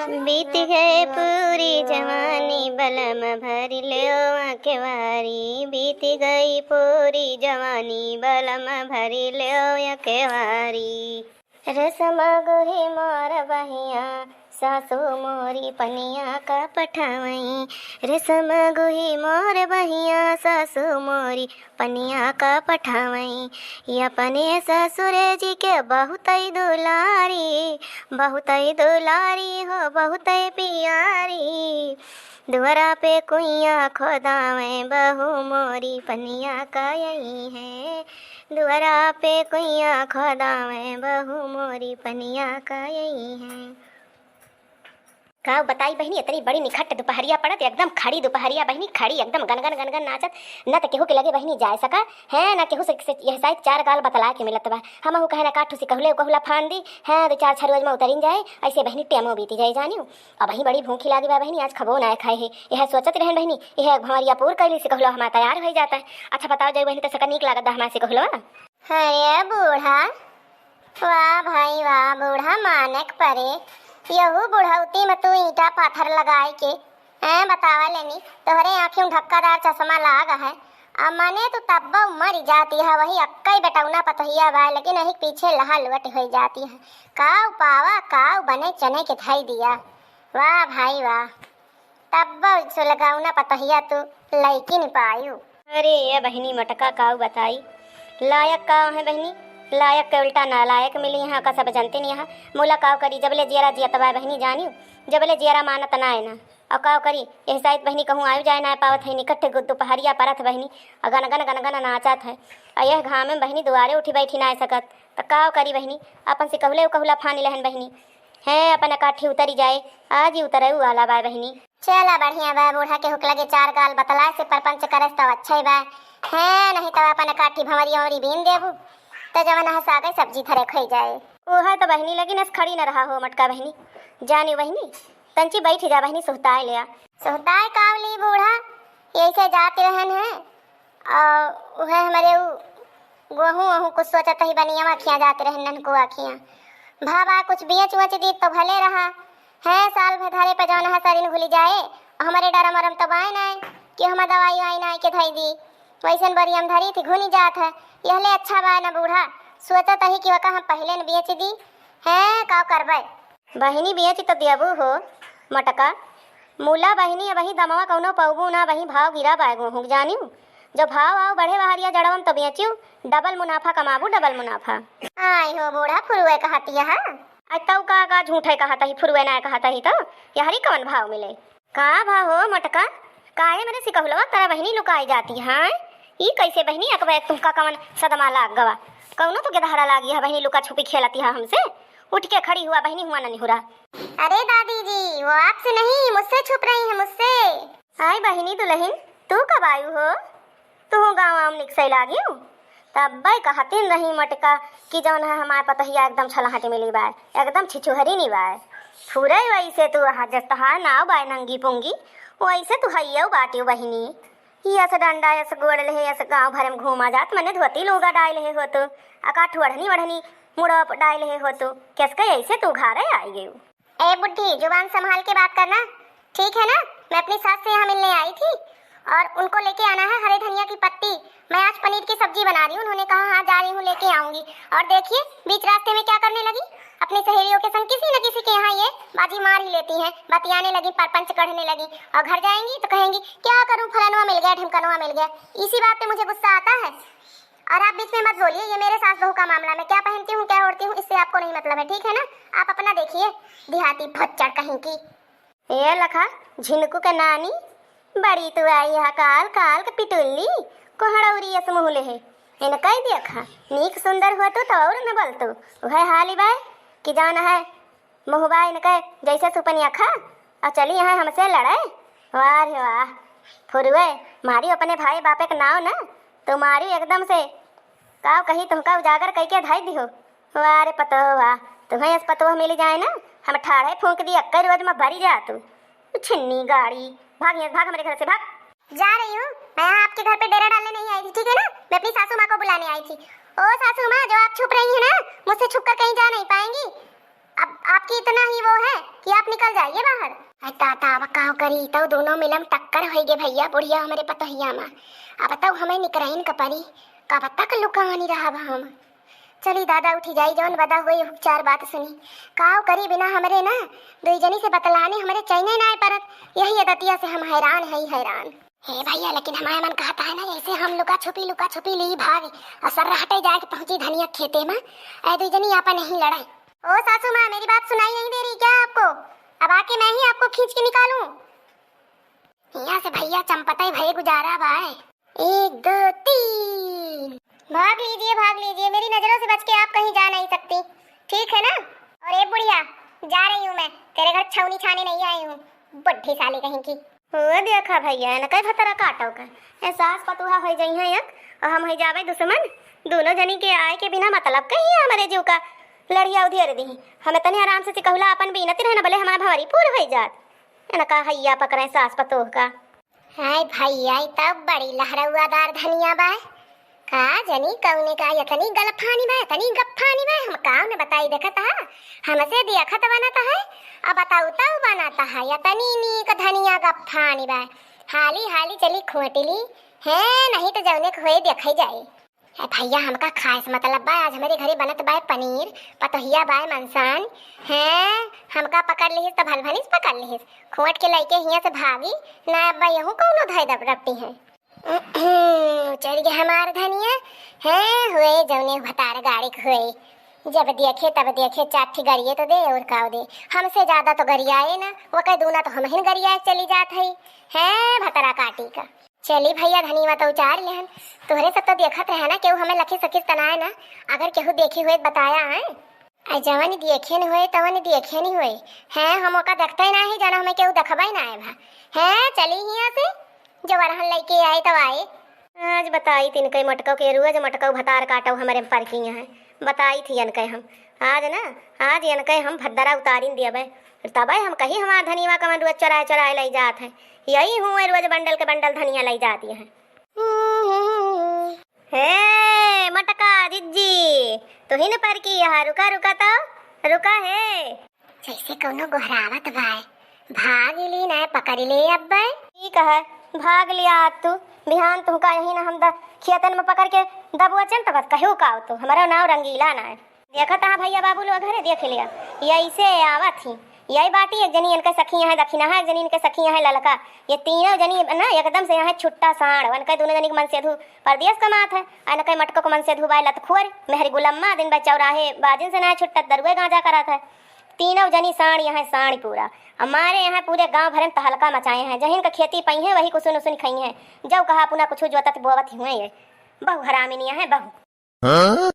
बीत गए पूरी जवानी बलम भर लो अकेवारी। बीत गई पूरी जवानी बलम भर लो अकेवारी। रसम गोही मोर बहिया सासू मोरी पनिया का पठावई। रसम गोही मोर बहिया सासू मोरी पनिया का पठावई। अपने ससुर जी के बहुत दुलारी, बहुत दुलारी हो बहुत प्यारी। दुआरा पे कुइया खोदावे बहू मोरी पनिया का यही है। दुआरा पे कुइया खोदावे बहू मोरी पनिया का यही है। का बताई बहनी इतनी बड़ी निखट दोपहरिया पड़त एकदम खड़ी दोपहरिया बहनी खड़ी एकदम गनगन गनगन नाचत। न त केहू के लगे बहनी जाए सका है न केहू से यह शायद चार गाल बतला के मिलत बा। हम कहू कहे ना काठू से कहले कहला फान दी है दो चार छरुज में उतरिन जाए ऐसे बहनी टेमो बीती जाए जानियो। अब वही बड़ी भूखी लागी बा बहनी आज खबो ना खाए है। यह सोचत रहन बहनी यह भंवरिया पूर कैली से कहलो हमारा तैयार हो जाता है। अच्छा बताओ जाए बहनी तो सका नीक लागत हमारा से कहलो। अरे बूढ़ा वाह भाई वाह बूढ़ा मानक परे यहू बुढ़ौती में तू ईटा पाथर लगाए के बतावा लेनी तोहरे आँखों ढक्कादार चश्मा लाग है। अब मने तो तब्बा मर जाती है वही अक्कई बेटौना पतहिया बा लेकिन वही पीछे लहा लुवट हो जाती है। काव पावा काव बने चने के थाई दिया। वाह भाई वाह तब्बा सुलगाउना पतहिया तू लैकिन पायू। अरे ये बहनी मटका काव बताई लायक काव है बहनी लायक के उल्टा नालायक मिली यहाँ का सब जानते नहीं। यहाँ मोला काव करी जबले जियरा जियतवा बहनी जानियो जबले जियरा मानत ना है ना और काव करी यह शायद बहनी कहूँ आयु जाए ना पावत है निकट दोपहरिया परत बहनी गन गन गन गन नाचत है। और यह घाम में बहनी दुआरे उठी बैठी ना सकत तो काव करी बहनी अपन से कहले कहला फानी लहन बहनी है अपन काठी उतरी जाए आज ही उतरे वाला बा बहनी। चला बढ़िया बा बूढ़ा के हुक लगे चार गाल बतलाए से परपंच करे तो अच्छा ही बा है नहीं तो अपन काठी भंवरिया और बीन देबू तो जवन हंसा गई सब्जी थरे खाई जाए। वो है तो बहनी लगी नस खड़ी न रहा हो मटका बहनी जानी बहनी तंची बैठ जा बहनी सुहताए लिया सुहताए कावली बूढ़ा ऐसे जाते रहन है और वह हमारे गोहूँ वहूँ कुछ सोचत ही बनिया आँखियाँ जाते रहन नन को आँखियाँ भाबा कुछ बेच वच दी तो भले रहा है साल भर धारे पे जवन है शरीर भूली जाए हमारे डर मरम तो बाय ना कि हम दवाई वाई ना के धाई दी वैसन बड़ी हम धरी थी घुनी जात है यहले अच्छा बा ना बूढ़ा सोचत ही कि वका हम पहले न बेच दी है का करबे बहिनी बेच तो देबू हो मटका मूला बहिनी वही दमवा कौनो पौबू ना वही भाव गिरा पाएगो हूँ जानियो जो भाव आओ बढ़े बहरिया जड़वम तो बेचियो डबल मुनाफा कमाबू डबल मुनाफा। आई हो बूढ़ा फुरुए कहती है तऊ का झूठे कहता ही फुरुए ना कहता ही तो यहरी कौन भाव मिले का भाव हो मटका काहे मेरे से कहलो तेरा बहनी लुकाई जाती है ई कैसे बहनी अकबे तुमका कवन सदमा लाग गवा कौनो तो गदहरा लागी है बहनी लुका छुपी खेलती है हमसे उठ के खड़ी हुआ बहनी हुआ नहीं हो रहा। अरे दादी जी वो आपसे नहीं मुझसे छुप रही है मुझसे। हाय बहनी दुल्हन तू कब आयु हो तू गाँव आम निकसे लागी हूँ तब भाई कहतीन रही मटका कि जौन है हमारे पतहिया एकदम छलाहट मिली बाय एकदम छिछुहरी नहीं बाय फूरे वैसे तू जस्तहा नाव बाय नंगी पुंगी वैसे तू हइयो बाटियो बहिनी यस डंडा यस गोड़ ले यस गाँव भर में घूमा जात मने धोती लोगा डाल ले हो तो अकाठ वढ़नी वढ़नी मुड़ा डाल ले हो तो कैसे ऐसे तू घारे आई गई। ए बुढ़ी जुबान संभाल के बात करना ठीक है ना। मैं अपनी सास से यहाँ मिलने आई थी और उनको लेके आना है हरे धनिया की पत्ती। मैं आज पनीर की सब्जी बना रही हूँ उन्होंने कहा हाँ जा रही हूँ लेके आऊंगी और देखिए बीच रास्ते में क्या करने लगी अपनी सहेलियों के संग किसी न किसी के यहाँ ये बाजी मार ही लेती हैं बतियाने लगी परपंच करने लगी और घर जाएंगी तो कहेंगी क्या करूँ फलानुआ मिल गया ढिमकनुआ मिल गया। इसी बात पे मुझे गुस्सा आता है और आप बीच में मत बोलिए ये मेरे सास बहू का मामला मैं क्या पहनती हूँ क्या ओढ़ती हूँ इससे आपको नहीं मतलब है ठीक है ना। आप अपना देखिए देहाती भच्चड़ कहीं की। ये लखा झिनकू के नानी बड़ी तू आई है काल काल के पिटुल्ली कोहड़ौरी यस मुहले है इन कह देखा नीक सुंदर हो तो और न बोल तू वह हाली बाय कि जाना है मुहबा इनके जैसे सुपनिया खा और चली यहाँ हमसे लड़े। वाह रे वाह फुरुए मारी अपने भाई बापे के नाव ना तो मारी एकदम से काव कहीं तुमका उजागर कह के धाई दी हो। वाह रे पतो वाह तुम्हें इस पतो मिल जाए ना हम ठाड़े फूंक दी अक्का रोज में भरी जा तू छिन्नी गाड़ी भाग यहाँ भाग हमारे घर से भाग। जा रही हूँ मैं आपके घर पे डेरा डालने नहीं आई थी ठीक है ना मैं अपनी सासू माँ को बुलाने आई थी। ओ सासू माँ जो आप छुप रही है ना मुझसे छुप कर कहीं जा नहीं पाएंगी अब आपकी इतना ही वो है कि आप निकल जाइए बाहर। ताता अब का करी तो दोनों मिलम टक्कर होइगे भैया बुढ़िया हमारे पतोहिया में। अब बताओ हमें निकराइन कपरी का पत्ता कल्लू कहाँ नहीं रहा हम। चली दादा उठी जाई जौन बदा हुई चार बात सुनी काव करी बिना हमरे ना दुई जनी से बतलाने हमारे चैने ना परत। यही अदतिया से हम हैरान है हैरान। हे भैया लेकिन हमारे मन कहता है ना जैसे हम लुका छुपी ली भाग असर हटे जाए के पहुंची धनिया खेते में ऐ दुई जनी आपा नहीं लड़े। ओ सासू माँ मेरी बात सुनाई नहीं दे रही क्या आपको? अब आके मैं ही आपको खींच के निकालूं। यहाँ से भैया चंपता भय गुजारा बाय। 1 2 3 भाग लीजिए मेरी नजरों से बच के आप कहीं जा नहीं सकती ठीक है ना। और ए बुढ़िया जा रही हूँ मैं तेरे घर छौनी छाने नहीं आई हूँ बुढ़ी साली कहीं की। हो देखा भैया न कई भतरा काटो का एहसास पतुहा हो जाई है एक और हम है जावे दुश्मन दोनों जनी के आए के बिना मतलब कहीं है हमारे जीव का लड़िया उधेर दी हमें तनी आराम से कहूला अपन बीनती रहना भले हमारा भवरी पूर हो जात न का हैया पकड़े सास पतोह का। हाय भैया तब बड़ी लहरउआदार धनिया बाय का जनी कौने का यतनी गलफानी बा तनी गप्फानी बा हम काम ने बताई देखत हा हमसे देखत बनाता है अब बताऊ तब बनाता है यतनी नी का धनिया गप्फानी बा हाली हाली चली खोटली है नहीं तो जौने खोए देखई जाए। भैया हमका खास मतलब बा आज हमारे घरे बनत बा पनीर पतोहिया बा मनसान है हमका पकड़ लिहिस तो भलभलिस पकड़ लिहिस खोट के लइके हिया से भागी ना अब यहू कौनो धय दब रपटी है। चल गया हमार धनिया है हुए जौने भतार गाड़ी हुए जब देखे तब देखे चाठी गरिए तो दे और काव दे हमसे ज्यादा तो गरियाए ना वो कह दूना तो हम ही गरियाए चली जात है भतरा काटी का। चली भैया धनी तो उचार लेहन तोहरे सब तो देखत रहे ना केहू हमें लखी सखी तनाए ना अगर केहू देखी हुए बताया है जवन देखे नहीं हुए तवन देखे नहीं हुए है हम ओका देखते ही ना ही जाना हमें केहू देखबा ना है भा है चली हिया से जो वरहन लेके आए तो आए। आज बताई तीन कई मटकों के रोज मटकों भतार काटो हमारे पार्किंग है बताई थी अनके हम आज ना आज अनके हम भद्दरा उतारिन दिया तब हम कही हमारा धनिया का मन रोज चराए लाई जात है यही हूँ रोज बंडल के बंडल धनिया लाई जाती है। हे मटका जिज्जी तो ही न पर की यहाँ रुका तो रुका है जैसे कोनो गोहरावत भाई भाग ली ना पकड़ ले अब ठीक है भाग लिया आज तू बिहान तुमका यही ना हम खेतन में पकड़ के दबुआ चन तक कहू का तो हमारा नाव रंगीला ना है देखा था भैया बाबू लोग घरे देख लिया यही से आवत थी यही बाटी एक जनी इनके सखियां है दक्षिणा है एक जनी इनके सखियां है ललका ये तीनों जनी ना एकदम से यहाँ छुट्टा साण उनके दोनों जनी के मन से धू परदेश कमात है अनके मटको को मन से धुबाई लतखोर मेहरी गुलम्मा दिन बा चौराहे बाजिन से ना छुट्टा दरुए गांजा करत है तीनों जनी साण यहाँ साण पूरा हमारे यहाँ पूरे गांव भर में तहलका मचाए हैं जहिन का खेती पई है वही कुछ न खाई है जब कहा पुनः कुछ जोतत बोवत हुए बहु हरामिनिया है बहु।